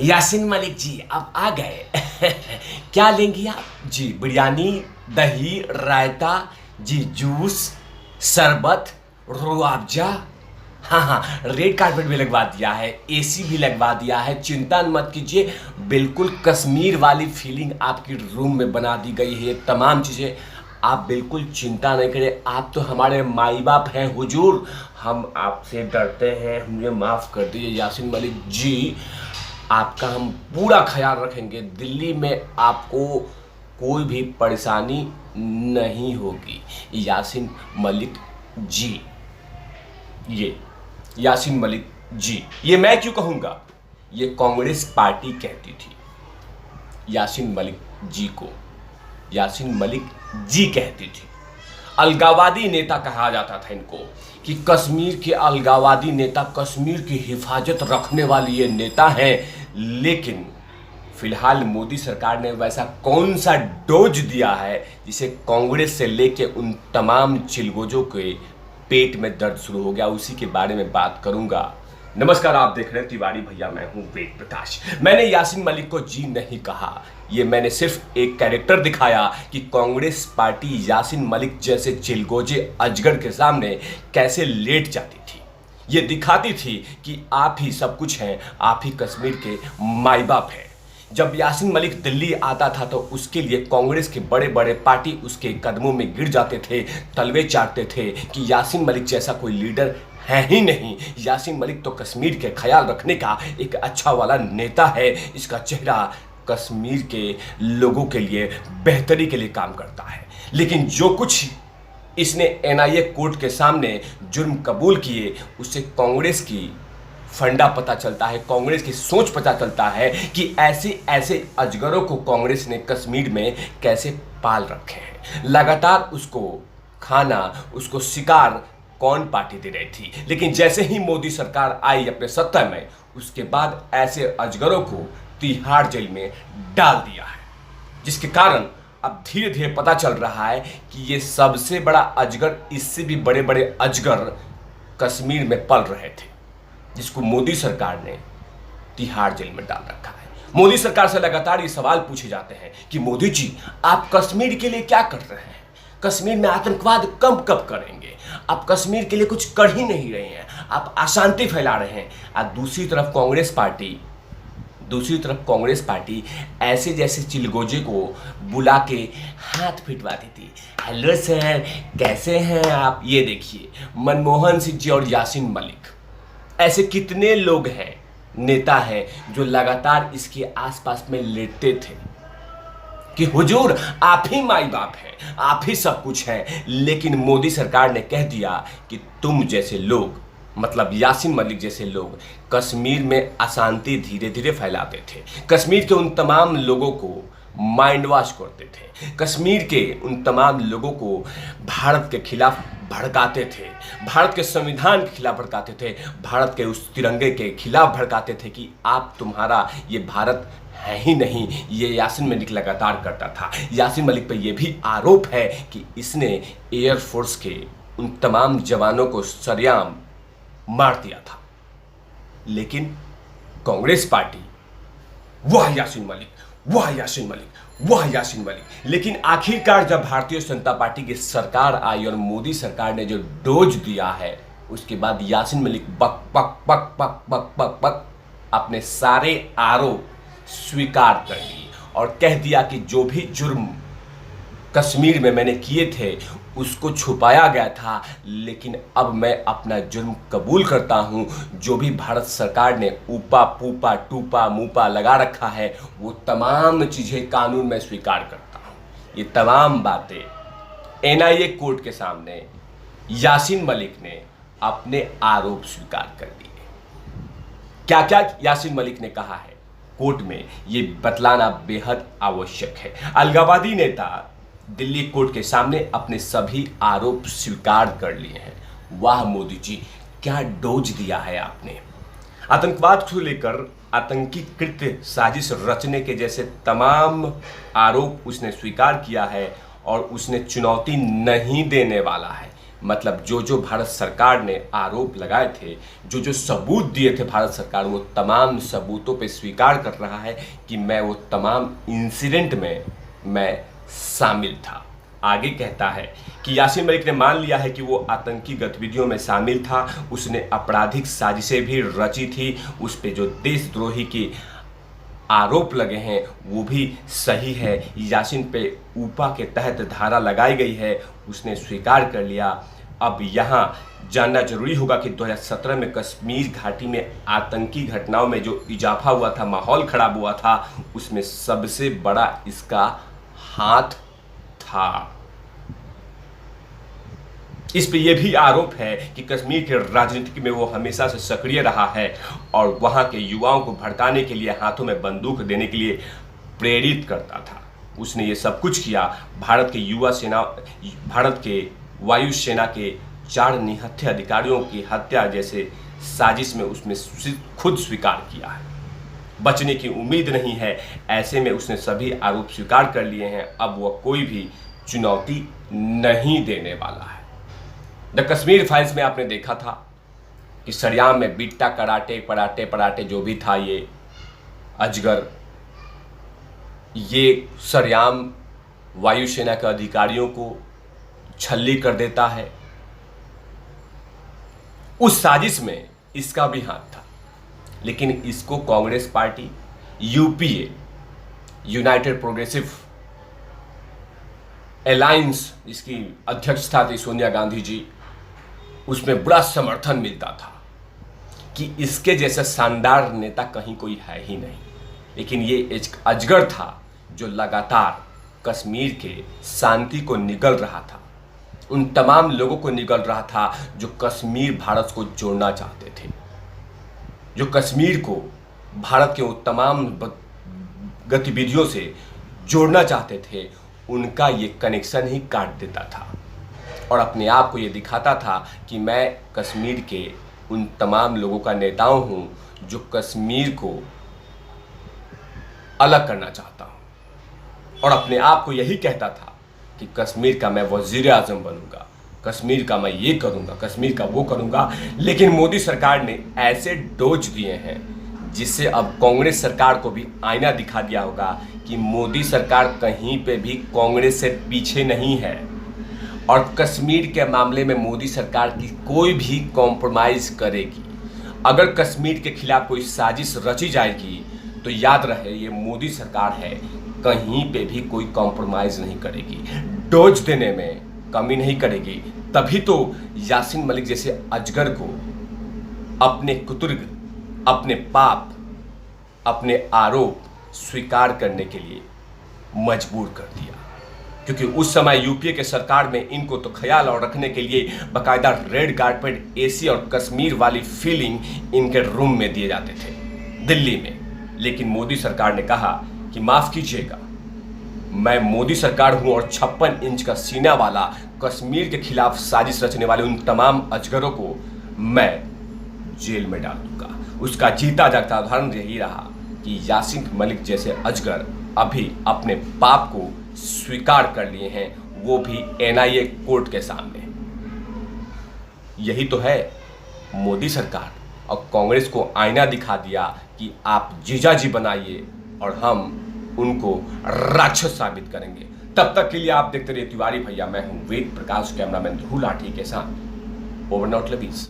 यासीन मलिक जी आप आ गए। क्या लेंगी आप जी? बिरयानी, दही, रायता जी, जूस, शरबत, रुआबजा। हाँ हाँ, रेड कारपेट भी लगवा दिया है, एसी भी लगवा दिया है। चिंता मत कीजिए, बिल्कुल कश्मीर वाली फीलिंग आपकी रूम में बना दी गई है। तमाम चीज़ें आप बिल्कुल चिंता नहीं करें। आप तो हमारे माई बाप हैं हुजूर, हम आपसे डरते हैं, हमें माफ़ कर दीजिए यासीन मलिक जी। आपका हम पूरा ख्याल रखेंगे। दिल्ली में आपको कोई भी परेशानी नहीं होगी यासीन मलिक जी। ये यासीन मलिक जी, ये मैं क्यों कहूँगा, ये कांग्रेस पार्टी कहती थी यासीन मलिक जी को। यासीन मलिक जी कहती थी। अलगावादी नेता कहा जाता था इनको, कि कश्मीर के अलगावादी नेता, कश्मीर की हिफाजत रखने वाली ये नेता हैं। लेकिन फिलहाल मोदी सरकार ने वैसा कौन सा डोज दिया है जिसे कांग्रेस से लेके उन तमाम चिलगोजों के पेट में दर्द शुरू हो गया, उसी के बारे में बात करूंगा। नमस्कार, आप देख रहे हैं तिवारी भैया, मैं हूं वेद प्रकाश। मैंने यासीन मलिक को जी नहीं कहा, ये मैंने सिर्फ एक कैरेक्टर दिखाया कि कांग्रेस पार्टी यासीन मलिक जैसे चिलगोजे अजगर के सामने कैसे लेट जाती थी। ये दिखाती थी कि आप ही सब कुछ हैं, आप ही कश्मीर के माई बाप हैं। जब यासीन मलिक दिल्ली आता था तो उसके लिए कांग्रेस के बड़े बड़े पार्टी उसके कदमों में गिर जाते थे, तलवे चाटते थे कि यासीन मलिक जैसा कोई लीडर है ही नहीं। यासीन मलिक तो कश्मीर के ख्याल रखने का एक अच्छा वाला नेता है, इसका चेहरा कश्मीर के लोगों के लिए बेहतरी के लिए काम करता है। लेकिन जो कुछ इसने एनआईए कोर्ट के सामने जुर्म कबूल किए, उससे कांग्रेस की फंडा पता चलता है, कांग्रेस की सोच पता चलता है कि ऐसे ऐसे अजगरों को कांग्रेस ने कश्मीर में कैसे पाल रखे हैं। लगातार उसको खाना, उसको शिकार कौन पार्टी दे रही थी। लेकिन जैसे ही मोदी सरकार आई अपने सत्ता में, उसके बाद ऐसे अजगरों को तिहाड़ जेल में डाल दिया है, जिसके कारण अब धीरे धीरे पता चल रहा है कि ये सबसे बड़ा अजगर, इससे भी बड़े बड़े अजगर कश्मीर में पल रहे थे, जिसको मोदी सरकार ने तिहाड़ जेल में डाल रखा है। मोदी सरकार से लगातार ये सवाल पूछे जाते हैं कि मोदी जी आप कश्मीर के लिए क्या कर रहे हैं? कश्मीर में आतंकवाद कम कब करेंगे? आप कश्मीर के लिए कुछ कर ही नहीं रहे हैं, आप अशांति फैला रहे हैं। और दूसरी तरफ कांग्रेस पार्टी ऐसे जैसे चिलगोजे को बुला के हाथ फिटवाती थी। हेलो सर, कैसे हैं आप? ये देखिए, मनमोहन सिंह जी और यासीन मलिक, ऐसे कितने लोग हैं, नेता हैं, जो लगातार इसके आसपास में लेटते थे कि हुजूर आप ही माई बाप हैं, आप ही सब कुछ हैं। लेकिन मोदी सरकार ने कह दिया कि तुम जैसे लोग, मतलब यासीन मलिक जैसे लोग, कश्मीर में अशांति धीरे धीरे फैलाते थे, कश्मीर के उन तमाम लोगों को माइंड वॉश करते थे, कश्मीर के उन तमाम लोगों को भारत के खिलाफ भड़काते थे, भारत के संविधान के खिलाफ भड़काते थे, भारत के उस तिरंगे के खिलाफ भड़काते थे कि आप, तुम्हारा ये भारत है ही नहीं। ये यासीन मलिक लगातार करता था। यासीन मलिक पर यह भी आरोप है कि इसने एयरफोर्स के उन तमाम जवानों को सरेआम मार दिया था। लेकिन कांग्रेस पार्टी, वाह यासीन मलिक, वाह यासीन मलिक, वाह यासीन मलिक। लेकिन आखिरकार जब भारतीय जनता पार्टी की सरकार आई और मोदी सरकार ने जो डोज दिया है, उसके बाद यासीन मलिक बक बक बक बक बक बक बक अपने सारे आरोप स्वीकार कर ली और कह दिया कि जो भी जुर्म कश्मीर में मैंने किए थे उसको छुपाया गया था, लेकिन अब मैं अपना जुर्म कबूल करता हूं। जो भी भारत सरकार ने ऊपा पूपा टूपा मुपा लगा रखा है, वो तमाम चीज़ें कानून में स्वीकार करता हूं। ये तमाम बातें एनआईए कोर्ट के सामने यासीन मलिक ने अपने आरोप स्वीकार कर दिए। क्या क्या यासीन मलिक ने कहा है कोर्ट में, ये बतलाना बेहद आवश्यक है। अलगावादी नेता दिल्ली कोर्ट के सामने अपने सभी आरोप स्वीकार कर लिए हैं। वाह मोदी जी, क्या डोज दिया है आपने। आतंकवाद को लेकर आतंकी कृत्य साजिश रचने के जैसे तमाम आरोप उसने स्वीकार किया है और उसने चुनौती नहीं देने वाला है। मतलब जो जो भारत सरकार ने आरोप लगाए थे, जो जो सबूत दिए थे भारत सरकार, वो तमाम सबूतों पे स्वीकार कर रहा है कि मैं वो तमाम इंसिडेंट में मैं शामिल था। आगे कहता है कि यासीन मलिक ने मान लिया है कि वो आतंकी गतिविधियों में शामिल था, उसने आपराधिक साजिशें भी रची थी, उस पे जो देशद्रोही की आरोप लगे हैं वो भी सही है। यासीन पे ऊपा के तहत धारा लगाई गई है, उसने स्वीकार कर लिया। अब यहाँ जानना जरूरी होगा कि 2017 में कश्मीर घाटी में आतंकी घटनाओं में जो इजाफा हुआ था, माहौल खराब हुआ था, उसमें सबसे बड़ा इसका हाथ था। इस पे यह भी आरोप है कि कश्मीर के राजनीति में वो हमेशा से सक्रिय रहा है और वहाँ के युवाओं को भड़काने के लिए, हाथों में बंदूक देने के लिए प्रेरित करता था। उसने ये सब कुछ किया। भारत के वायु सेना के 4 निहत्थे अधिकारियों की हत्या जैसे साजिश में उसने खुद स्वीकार किया है। बचने की उम्मीद नहीं है, ऐसे में उसने सभी आरोप स्वीकार कर लिए हैं। अब वह कोई भी चुनौती नहीं देने वाला है। द कश्मीर फाइल्स में आपने देखा था कि सरेआम में बिट्टा कराटे पराटे जो भी था, ये अजगर ये सरेआम वायुसेना के अधिकारियों को छल्ली कर देता है। उस साजिश में इसका भी हाथ था, लेकिन इसको Congress party, UPA, United progressive alliance, इसकी अध्यक्षता थी सोनिया गांधी जी, उसमें बड़ा समर्थन मिलता था कि इसके जैसा शानदार नेता कहीं कोई है ही नहीं। लेकिन ये एक अजगर था जो लगातार कश्मीर के शांति को निगल रहा था, उन तमाम लोगों को निगल रहा था जो कश्मीर भारत को जोड़ना चाहते थे, जो कश्मीर को भारत के उन तमाम गतिविधियों से जोड़ना चाहते थे। उनका ये कनेक्शन ही काट देता था और अपने आप को ये दिखाता था कि मैं कश्मीर के उन तमाम लोगों का नेताओं हूँ जो कश्मीर को अलग करना चाहता हूँ, और अपने आप को यही कहता था कि कश्मीर का मैं वज़ीर आज़म बनूंगा, कश्मीर का मैं ये करूंगा, कश्मीर का वो करूंगा। लेकिन मोदी सरकार ने ऐसे डोज दिए हैं जिससे अब कांग्रेस सरकार को भी आईना दिखा दिया होगा कि मोदी सरकार कहीं पे भी कांग्रेस से पीछे नहीं है और कश्मीर के मामले में मोदी सरकार की कोई भी कॉम्प्रोमाइज करेगी। अगर कश्मीर के खिलाफ कोई साजिश रची जाएगी तो याद रहे ये मोदी सरकार है, कहीं पे भी कोई कॉम्प्रोमाइज नहीं करेगी, डोज देने में कमी नहीं करेगी। तभी तो यासीन मलिक जैसे अजगर को अपने कुतुर्ग, अपने पाप, अपने आरोप स्वीकार करने के लिए मजबूर कर दिया, क्योंकि उस समय यूपीए के सरकार में इनको तो ख्याल और रखने के लिए बाकायदा रेड कारपेट, एसी और कश्मीर वाली फीलिंग इनके रूम में दिए जाते थे दिल्ली में। लेकिन मोदी सरकार ने कहा कि माफ कीजिएगा, मैं मोदी सरकार हूं और 56 इंच का सीना वाला कश्मीर के खिलाफ साजिश रचने वाले उन तमाम अजगरों को मैं जेल में डाल दूंगा। उसका जीता जागता उदाहरण यही रहा कि यासीन मलिक जैसे अजगर अभी अपने पाप को स्वीकार कर लिए हैं, वो भी एनआईए कोर्ट के सामने। यही तो है मोदी सरकार, और कांग्रेस को आईना दिखा दिया कि आप जीजाजी बनाइए और हम उनको राक्षस साबित करेंगे। तब तक के लिए आप देखते रहिए तिवारी भैया। मैं हूं वेद प्रकाश, कैमरामैन ध्रुव लाठी के साथ। Over not lovies.